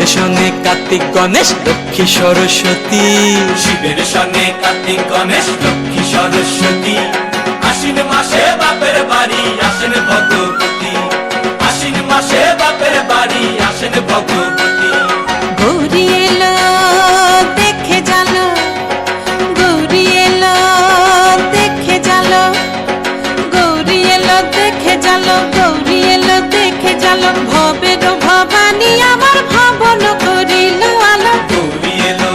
শিবের সঙ্গে কার্তিক গণেশ লক্ষ্মী সরস্বতী, শিবের সঙ্গে কার্তিক গণেশ লক্ষ্মী সরস্বতী। আশ্বিন মাসে বাপের বাড়ি আসেন ভগবতী, আশ্বিন মাসে বাপের বাড়ি আসেন ভগবতী। গৌরী এলো দেখে জালো, গৌরী এলো দেখে জালো, গৌরী এলো দেখে জালো, গৌরী এলো দেখে জালো। ভবের ভবানী আমার ভবন করিল আলো। গৌরী এলো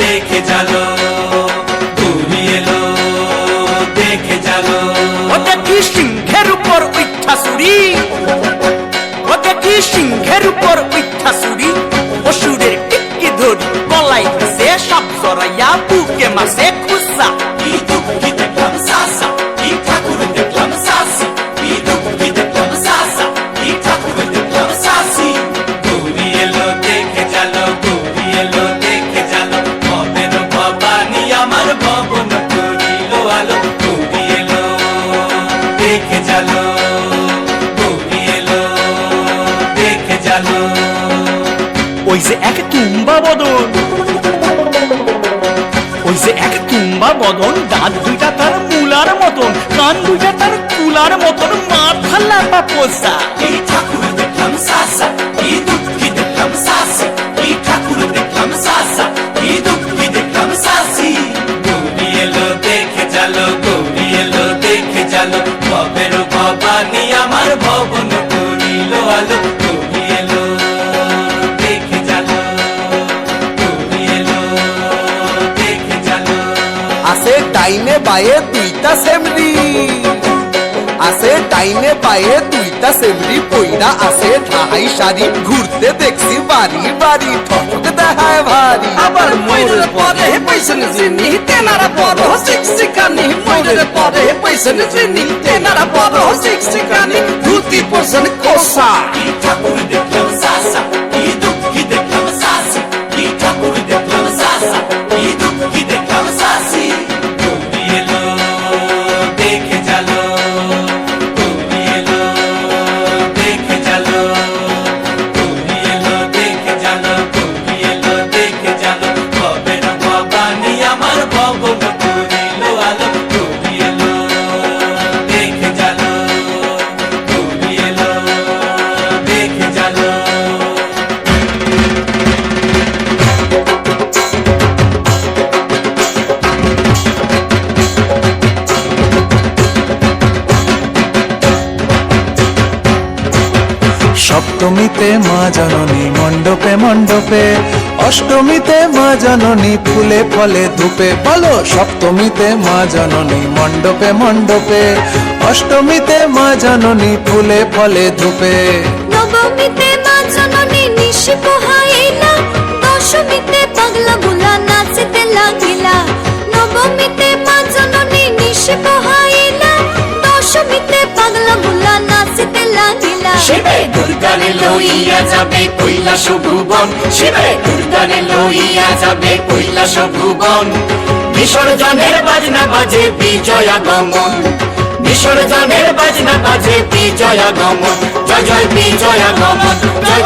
দেখে জালো, গৌরী এলো দেখে জালো। ও দেখি সিংহের উপর উঠা-চুরি, ও দেখি সিংহের উপর উঠা-চুরি। অসুরের টিকি ধরি গলায় সে সব জড়াইয়া বুকে মাসে খুসা। কি দুঃখী দেখলাম সাসা, কি ঠাকুর দেখলাম সাসি, কি দুঃখী দেখলাম সাসা, কি ঠাকুর দেখলাম সাসি। গৌরী এলো দেখে জালো, গৌরী এলো দেখে জালো। ভবের ভবানী আমার ভবন করিল আলো। গৌরী এলো দেখে জালো, গৌরী এলো দেখে জালো। ওই যে এক তুম্বা বদন, ওই যে এক তুম্বা বদন, দাঁত দুইটা তার মূলার মতন, কান দুইটা তার কুলার মতন, মাথা লাপা পোষা। কি ঠাকুর দেখলাম সাসা, কি দুঃখী দেখলাম সাসি, কি ঠাকুর দেখলাম সাসা, কি দুঃখী দেখলাম সাসি। গৌরী এলো দেখে জালো, গৌরী এলো দেখে জালো। ভবের ভবানী আমার ভবন করিল আলো। গৌরী এলো দেখে জালো, গৌরী এলো দেখে জালো। আছে ডাইনে বায়ে দুইটা সেমরি, আছে ডাইনে বায়ে দুইটা সেমরি। পইরা আছে ঢাই শাড়ি, ঘুরতে দেখছি বাড়ি বাড়ি, ঠক দেখায় ভারী। আবার ময়ূরের পরে পয়সন জিনি, তেনারা বড় শিক্ষিকানি। ময়ূরের পরে পয়সন জিনি, তেনারা বড় শিক্ষিকানি। ধুতি পোষণ কোষা। কি ঠাকুর দেখলাম সাসা, কি দুঃখী দেখলাম সাসি, কি ঠাকুর দেখলাম সাসা, কি দুঃখী দেখলাম সাসি। গৌরী এলো দেখে জালো, গৌরী এলো দেখে জালো, গৌরী এলো দেখে জালো, গৌরী এলো দেখে জালো। ভবের ভবানী আমার ভবন করিল আলো। গৌরী এলো দেখে জালো, গৌরী এলো দেখে জালো। সপ্তমীতে মা জননী মণ্ডপে মণ্ডপে, অষ্টমীতে মা জননী ফুলে ফলে ধূপে। বলো সপ্তমীতে মা জননী মণ্ডপে মণ্ডপে, অষ্টমীতে মা জননী ফুলে ফলে ধূপে। নবমীতে মা জননী নিশি পোহাইলা, দশমীতে পাগলা বুলা নাচতে লাগিলা। নবমীতে মা জননী নিশি পোহাইলা, দশমীতে পাগলা বুলা নাচতে লাগিলা। শিবে দুর্গারে লইয়া যাবে কৈলাস ভুবন, শিবে দুর্গারে লইয়া যাবে কৈলাস ভুবন। বিসর্জনের বাজনা বাজে বিজয়া গমন, বিসর্জনের বাজনা বাজে বিজয়া গমন। জয় জয় বিজয়া গমন, জয়